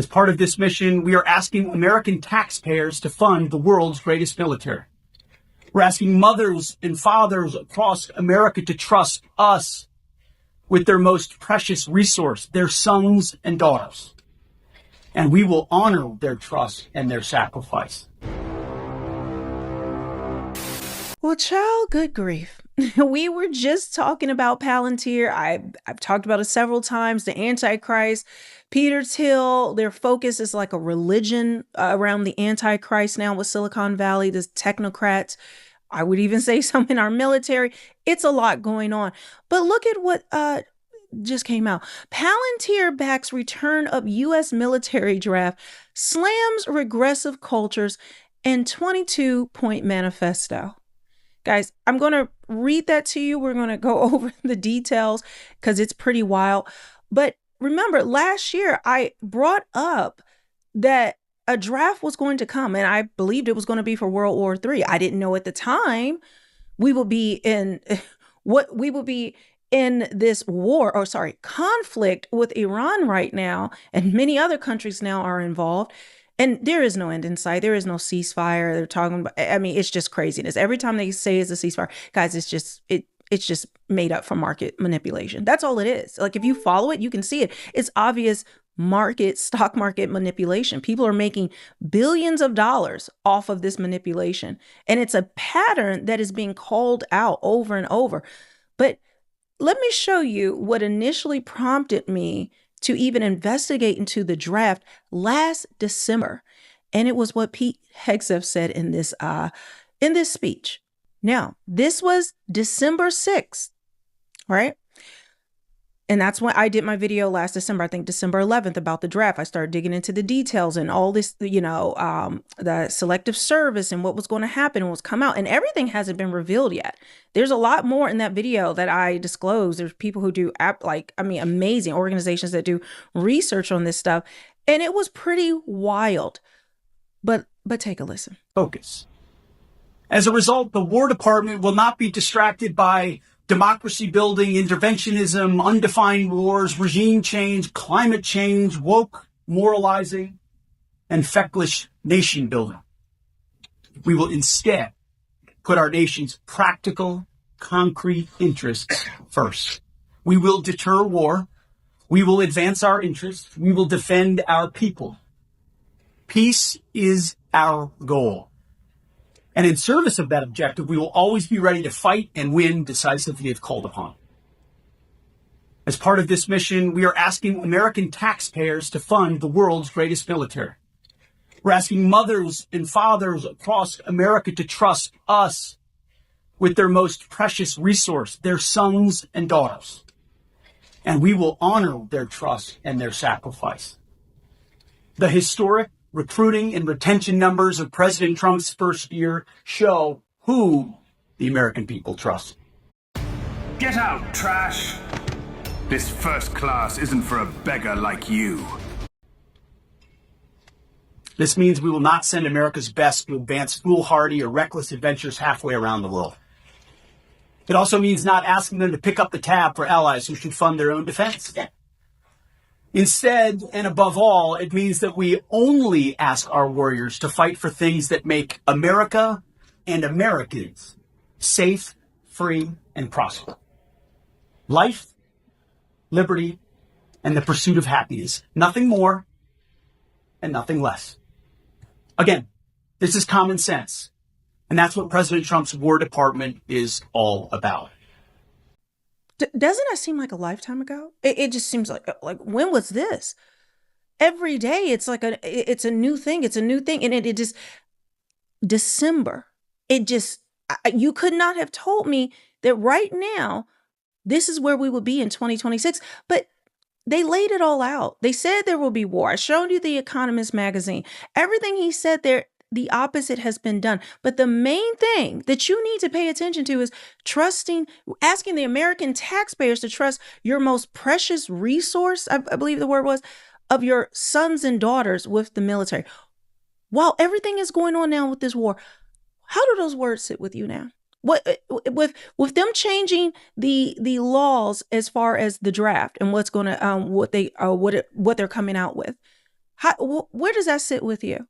As part of this mission, we are asking American taxpayers to fund the world's greatest military. We're asking mothers and fathers across America to trust us with their most precious resource, their sons and daughters. And we will honor their trust and their sacrifice. Well, child, good grief. We were just talking about Palantir. I've talked about it several times. The Antichrist, Peter Thiel, their focus is like a religion around the Antichrist now with Silicon Valley, the technocrats. I would even say some in our military. It's a lot going on. But look at what just came out. Palantir backs return of U.S. military draft, slams regressive cultures, and 22-point manifesto. Guys, I'm going to read that to you. We're going to go over the details because it's pretty wild. But remember, last year I brought up that a draft was going to come, and I believed it was going to be for World War III. I didn't know at the time we would be in this conflict with Iran right now, and many other countries now are involved. And there is no end in sight. There is no ceasefire. They're talking about, I mean, it's just craziness. Every time they say it's a ceasefire, guys, it's just made up for market manipulation. That's all it is. Like, if you follow it, you can see it. It's obvious stock market manipulation. People are making billions of dollars off of this manipulation. And it's a pattern that is being called out over and over. But let me show you what initially prompted me to even investigate into the draft last December. And it was what Pete Hegseth said in this speech. Now, this was December 6th, right? And that's when I did my video last December, I think December 11th, about the draft. I started digging into the details and all this, the selective service and what was going to happen and what's come out. And everything hasn't been revealed yet. There's a lot more in that video that I disclosed. There's people who do amazing organizations that do research on this stuff. And it was pretty wild. But take a listen. Focus. As a result, the War Department will not be distracted by democracy building, interventionism, undefined wars, regime change, climate change, woke moralizing, and feckless nation building. We will instead put our nation's practical, concrete interests first. We will deter war. We will advance our interests. We will defend our people. Peace is our goal. And in service of that objective, we will always be ready to fight and win decisively if called upon. As part of this mission, we are asking American taxpayers to fund the world's greatest military. We're asking mothers and fathers across America to trust us with their most precious resource, their sons and daughters. And we will honor their trust and their sacrifice. The historic recruiting and retention numbers of President Trump's first year show who the American people trust. Get out, trash! This first class isn't for a beggar like you. This means we will not send America's best to advance foolhardy or reckless adventures halfway around the world. It also means not asking them to pick up the tab for allies who should fund their own defense. Instead, and above all, it means that we only ask our warriors to fight for things that make America and Americans safe, free, and prosperous. Life, liberty, and the pursuit of happiness. Nothing more and nothing less. Again, this is common sense. And that's what President Trump's War Department is all about. Doesn't that seem like a lifetime ago? It just seems like when was this? Every day it's like it's a new thing. It's a new thing. And it just, December, you could not have told me that right now, this is where we would be in 2026. But they laid it all out. They said there will be war. I showed you the Economist magazine. Everything he said there, the opposite has been done. But the main thing that you need to pay attention to is asking the American taxpayers to trust your most precious resource, I believe the word was, of your sons and daughters with the military. While everything is going on now with this war, how do those words sit with you now? What with them changing the laws as far as the draft and what's going to what they're coming out with? Where does that sit with you?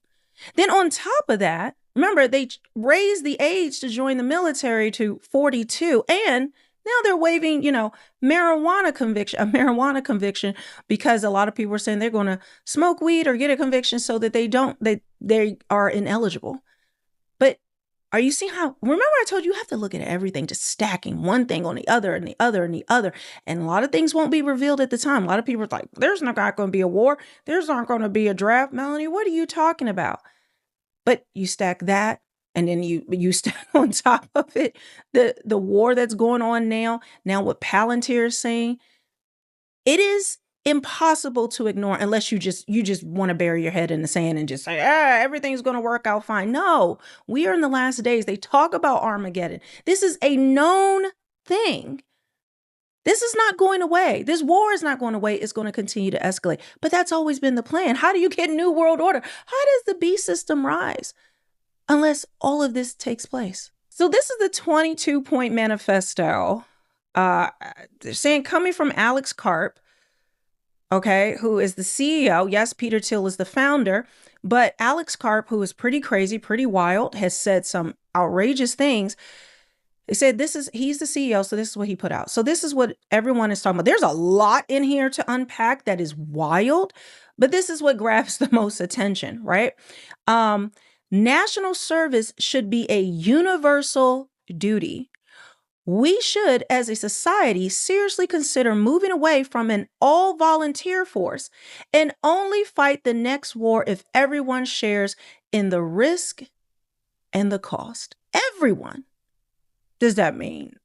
Then on top of that, remember, they raised the age to join the military to 42, and now they're waiving, a marijuana conviction, because a lot of people are saying they're going to smoke weed or get a conviction so that they are ineligible. But are you seeing how, remember I told you have to look at everything, just stacking one thing on the other and the other and the other. And a lot of things won't be revealed at the time. A lot of people are like, there's not going to be a war. There's not going to be a draft. Melanie, what are you talking about? But you stack that, and then you stack on top of it the war that's going on now what Palantir is saying. It is impossible to ignore unless you just want to bury your head in the sand and just say, everything's going to work out fine. No, we are in the last days. They talk about Armageddon. This is a known thing. This is not going away. This war is not going away. It's going to continue to escalate. But that's always been the plan. How do you get new world order? How does the beast system rise unless all of this takes place? So this is the 22-point manifesto. They're saying coming from Alex Karp, okay, who is the CEO. Yes, Peter Thiel is the founder, but Alex Karp, who is pretty crazy, pretty wild, has said some outrageous things. They said he's the CEO, so this is what he put out. So this is what everyone is talking about. There's a lot in here to unpack that is wild, but this is what grabs the most attention, right? National service should be a universal duty. We should, as a society, seriously consider moving away from an all-volunteer force and only fight the next war if everyone shares in the risk and the cost. Everyone. Does that mean,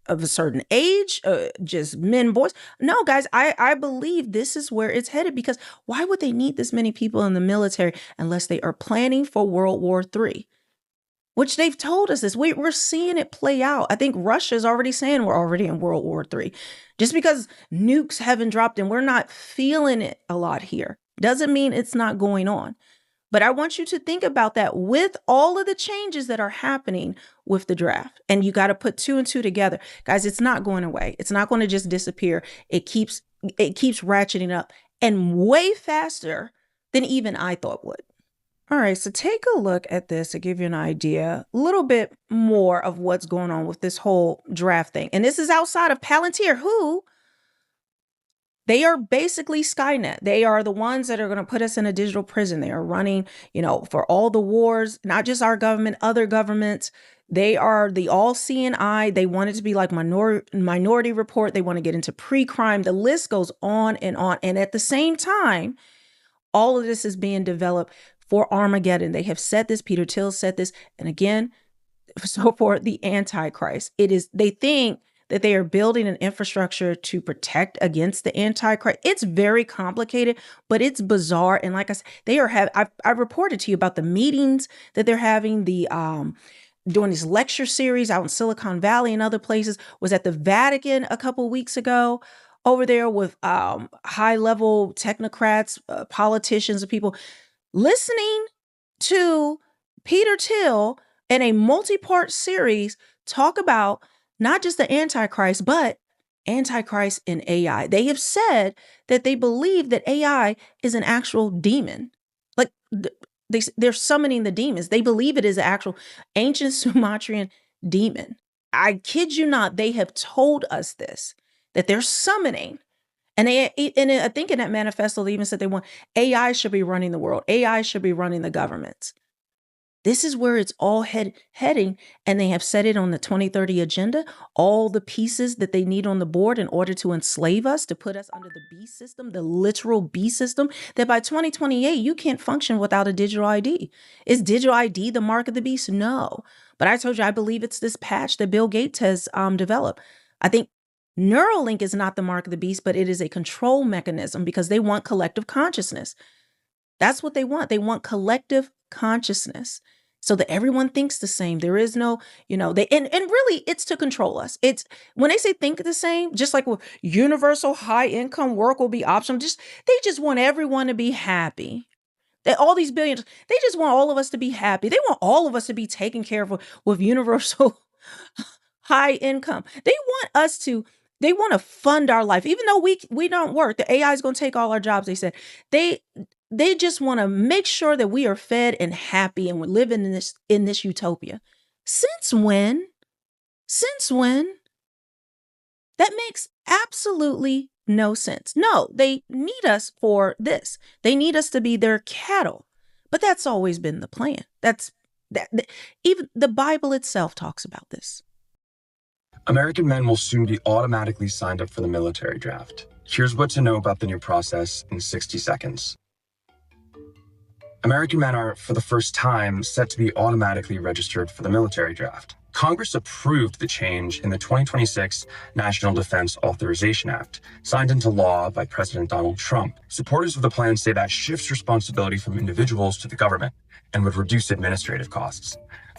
of a certain age, just men, boys? No, guys, I believe this is where it's headed, because why would they need this many people in the military unless they are planning for World War III, which they've told us this. We're seeing it play out. I think Russia's already saying we're already in World War III. Just because nukes haven't dropped and we're not feeling it a lot here doesn't mean it's not going on. But I want you to think about that with all of the changes that are happening with the draft. And you got to put two and two together. Guys, it's not going away. It's not going to just disappear. It keeps ratcheting up, and way faster than even I thought would. All right, so take a look at this to give you an idea, a little bit more of what's going on with this whole draft thing. And this is outside of Palantir, who they are basically Skynet. They are the ones that are going to put us in a digital prison. They are running, for all the wars, not just our government, other governments. They are the all-seeing eye. They want it to be like Minority Report. They want to get into pre-crime. The list goes on. And at the same time, all of this is being developed for Armageddon. They have said this. Peter Thiel said this. And again, so for the Antichrist, they think that they are building an infrastructure to protect against the Antichrist. It's very complicated, but it's bizarre. And like I said, I reported to you about the meetings that they're having, doing this lecture series out in Silicon Valley and other places. Was at the Vatican a couple weeks ago over there with high-level technocrats, politicians, and people listening to Peter Thiel in a multi-part series talk about not just the Antichrist, but Antichrist in AI. They have said that they believe that AI is an actual demon. Like they're summoning the demons. They believe it is an actual ancient Sumatran demon. I kid you not. They have told us this, that they're summoning. And I think in that manifesto, they even said they want AI should be running the world. AI should be running the governments. This is where it's all heading, and they have set it on the 2030 agenda, all the pieces that they need on the board in order to enslave us, to put us under the beast system, the literal beast system, that by 2028, you can't function without a digital ID. Is digital ID the mark of the beast? No. But I told you, I believe it's this patch that Bill Gates has developed. I think Neuralink is not the mark of the beast, but it is a control mechanism because they want collective consciousness. That's what they want. They want collective consciousness so that everyone thinks the same. There is no, and really it's to control us. It's when they say think the same, just like universal high income work will be optional. They just want everyone to be happy. That all these billions, they just want all of us to be happy. They want all of us to be taken care of with universal high income. They want us to They want to fund our life, even though we don't work. The AI is going to take all our jobs. They said they just want to make sure that we are fed and happy and we're living in this utopia. Since when? Since when? That makes absolutely no sense. No, they need us for this. They need us to be their cattle. But that's always been the plan. Even the Bible itself talks about this. American men will soon be automatically signed up for the military draft. Here's what to know about the new process in 60 seconds. American men are, for the first time, set to be automatically registered for the military draft. Congress approved the change in the 2026 National Defense Authorization Act, signed into law by President Donald Trump. Supporters of the plan say that shifts responsibility from individuals to the government and would reduce administrative costs.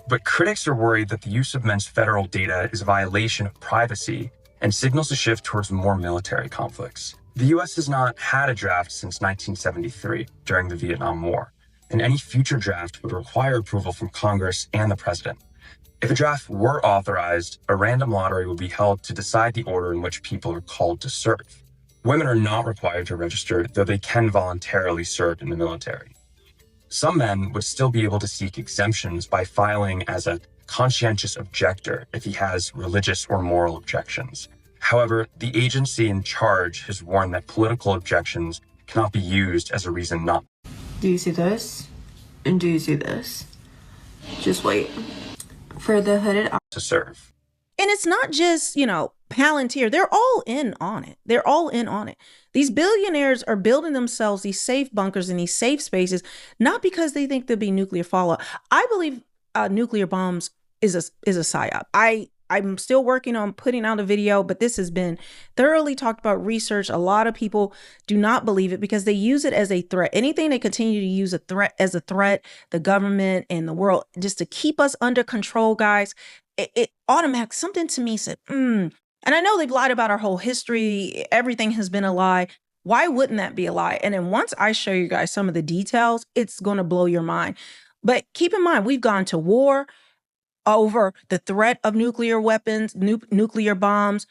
But critics are worried that the use of men's federal data is a violation of privacy and signals a shift towards more military conflicts. The U.S. has not had a draft since 1973 during the Vietnam War, and any future draft would require approval from Congress and the president. If a draft were authorized, a random lottery would be held to decide the order in which people are called to serve. Women are not required to register, though they can voluntarily serve in the military. Some men would still be able to seek exemptions by filing as a conscientious objector if he has religious or moral objections. However, the agency in charge has warned that political objections cannot be used as a reason not. Do you see this? And do you see this? Just wait for the hooded to serve. And it's not just, Palantir. They're all in on it. They're all in on it. These billionaires are building themselves these safe bunkers and these safe spaces, not because they think there'll be nuclear fallout. I believe nuclear bombs is a psyop. I'm still working on putting out a video, but this has been thoroughly talked about, research. A lot of people do not believe it because they use it as a threat. Anything they continue to use as a threat, the government and the world, just to keep us under control, guys, it automatically, something to me said, And I know they've lied about our whole history. Everything has been a lie. Why wouldn't that be a lie? And then once I show you guys some of the details, it's going to blow your mind. But keep in mind, we've gone to war over the threat of nuclear weapons, nuclear bombs.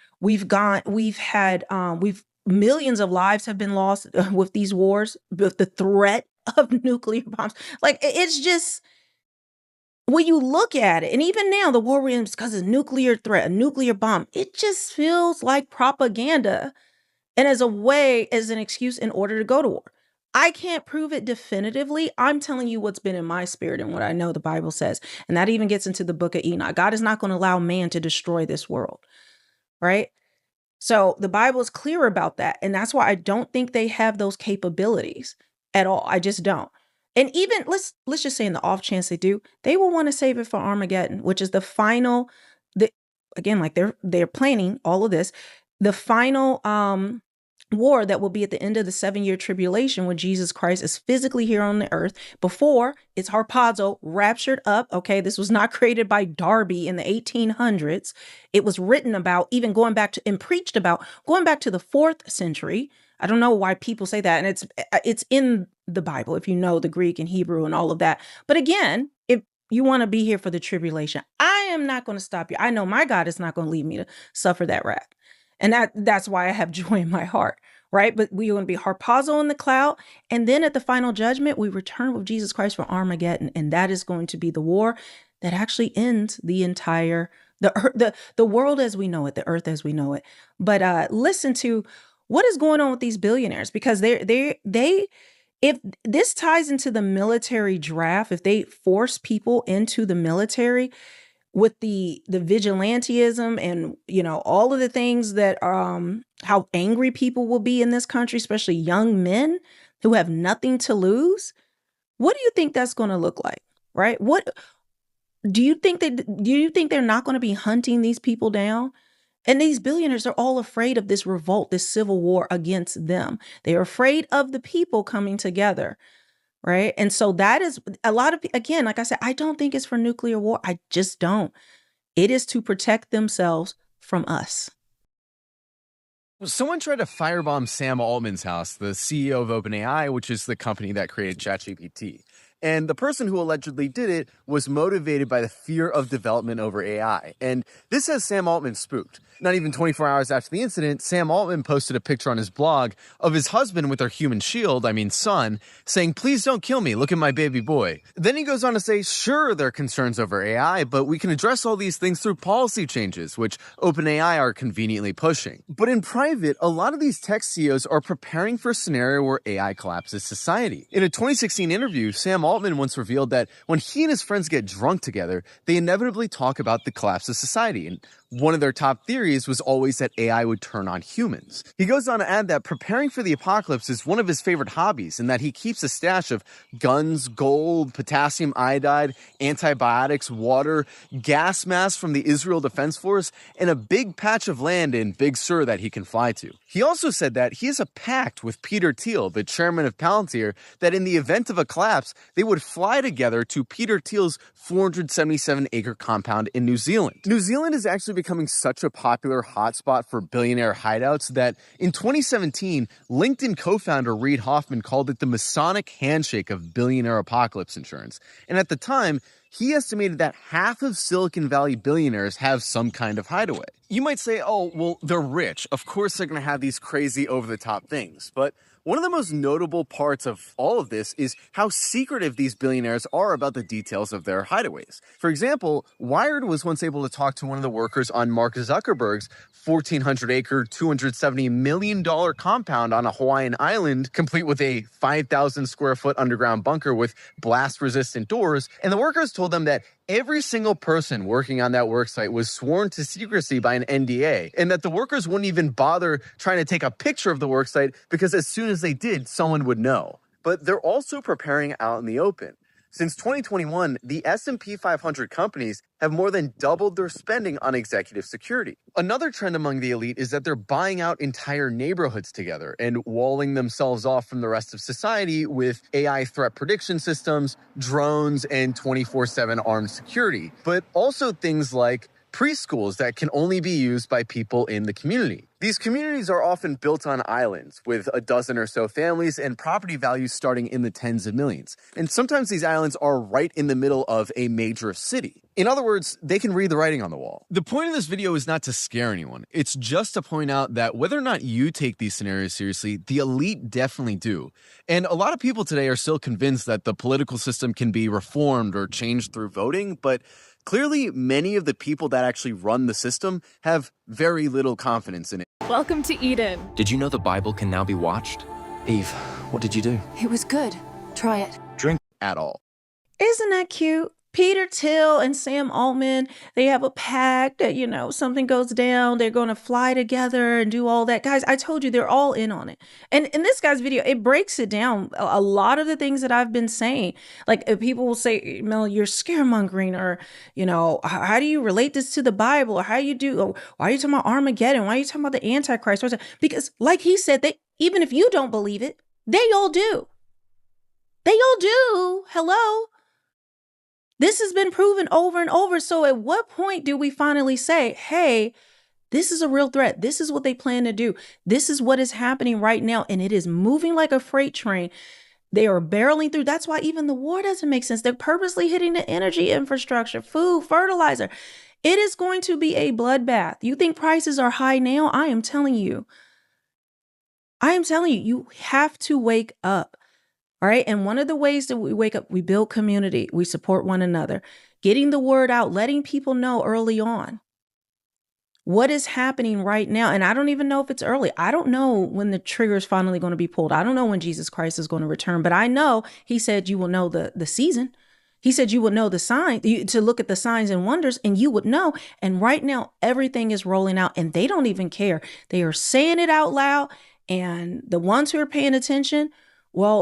Millions of lives have been lost with these wars, with the threat of nuclear bombs. Like, it's just, when you look at it, and even now the war we're in is because of nuclear threat, a nuclear bomb, it just feels like propaganda and as an excuse in order to go to war. I can't prove it definitively. I'm telling you what's been in my spirit and what I know the Bible says. And that even gets into the book of Enoch. God is not going to allow man to destroy this world, right? So the Bible is clear about that. And that's why I don't think they have those capabilities at all. I just don't. And even let's just say in the off chance they do, they will want to save it for Armageddon, which is the final, again, like they're planning all of this, the final war that will be at the end of the 7-year tribulation when Jesus Christ is physically here on the earth. Before it's harpazo, raptured up. Okay, this was not created by Darby in the 1800s. It was written about, even going back to and preached about, going back to the 4th century. I don't know why people say that. And it's in the Bible, if you know the Greek and Hebrew and all of that. But again, if you want to be here for the tribulation, I am not going to stop you. I know my God is not going to leave me to suffer that wrath. And that's why I have joy in my heart, right? But we're going to be harpazo in the cloud. And then at the final judgment, we return with Jesus Christ for Armageddon. And that is going to be the war that actually ends the entire, the world as we know it, the earth as we know it. But listen to what is going on with these billionaires, because they if this ties into the military draft, if they force people into the military, with the vigilantism and, all of the things that, how angry people will be in this country, especially young men who have nothing to lose. What do you think that's going to look like? Right? What do you think they're not going to be hunting these people down? And these billionaires are all afraid of this revolt, this civil war against them. They're afraid of the people coming together. Right. And so that is a lot of, again, like I said, I don't think it's for nuclear war. I just don't. It is to protect themselves from us. Someone tried to firebomb Sam Altman's house, the CEO of OpenAI, which is the company that created ChatGPT. And the person who allegedly did it was motivated by the fear of development over AI. And this has Sam Altman spooked. Not even 24 hours after the incident, Sam Altman posted a picture on his blog of his husband with their human shield, son, saying, "Please don't kill me, look at my baby boy." Then he goes on to say, sure, there are concerns over AI, but we can address all these things through policy changes, which OpenAI are conveniently pushing. But in private, a lot of these tech CEOs are preparing for a scenario where AI collapses society. In a 2016 interview, Sam Altman once revealed that when he and his friends get drunk together, they inevitably talk about the collapse of society. And one of their top theories was always that AI would turn on humans. He goes on to add that preparing for the apocalypse is one of his favorite hobbies, and that he keeps a stash of guns, gold, potassium iodide, antibiotics, water, gas masks from the Israel Defense Force, and a big patch of land in Big Sur that he can fly to. He also said that he has a pact with Peter Thiel, the chairman of Palantir, that in the event of a collapse, they would fly together to Peter Thiel's 477-acre compound in New Zealand. New Zealand is actually becoming such a popular hotspot for billionaire hideouts that in 2017, LinkedIn co-founder Reid Hoffman called it the Masonic handshake of billionaire apocalypse insurance. And at the time, he estimated that half of Silicon Valley billionaires have some kind of hideaway. You might say, oh, well, they're rich. Of course they're going to have these crazy over-the-top things. But one of the most notable parts of all of this is how secretive these billionaires are about the details of their hideaways. For example, Wired was once able to talk to one of the workers on Mark Zuckerberg's 1,400-acre, $270 million compound on a Hawaiian island, complete with a 5,000-square-foot underground bunker with blast-resistant doors. And the workers told them that every single person working on that worksite was sworn to secrecy by an NDA, and that the workers wouldn't even bother trying to take a picture of the worksite because as soon as they did, someone would know. But they're also preparing out in the open. Since 2021, the S&P 500 companies have more than doubled their spending on executive security. Another trend among the elite is that they're buying out entire neighborhoods together and walling themselves off from the rest of society with AI threat prediction systems, drones, and 24/7 armed security. But also things like preschools that can only be used by people in the community. These communities are often built on islands with a dozen or so families and property values starting in the tens of millions. And sometimes these islands are right in the middle of a major city. In other words, they can read the writing on the wall. The point of this video is not to scare anyone. It's just to point out that whether or not you take these scenarios seriously, the elite definitely do. And a lot of people today are still convinced that the political system can be reformed or changed through voting, but clearly, many of the people that actually run the system have very little confidence in it. Welcome to Eden. Did you know the Bible can now be watched? Eve, what did you do? It was good. Try it. Drink at all. Isn't that cute? Peter Thiel and Sam Altman, they have a pact that, something goes down, they're going to fly together and do all that. Guys, I told you, they're all in on it. And in this guy's video, it breaks it down. A lot of the things that I've been saying, like people will say, Mel, you're scaremongering, or, how do you relate this to the Bible? Or why are you talking about Armageddon? Why are you talking about the Antichrist? Because like he said, even if you don't believe it, they all do. They all do. Hello. This has been proven over and over. So at what point do we finally say, hey, this is a real threat. This is what they plan to do. This is what is happening right now. And it is moving like a freight train. They are barreling through. That's why even the war doesn't make sense. They're purposely hitting the energy infrastructure, food, fertilizer. It is going to be a bloodbath. You think prices are high now? I am telling you, you have to wake up. All right. And one of the ways that we wake up, we build community, we support one another, getting the word out, letting people know early on what is happening right now. And I don't even know if it's early. I don't know when the trigger is finally going to be pulled. I don't know when Jesus Christ is going to return, but I know he said you will know the season. He said you would know the sign, to look at the signs and wonders, and you would know. And right now, everything is rolling out and they don't even care. They are saying it out loud. And the ones who are paying attention, well,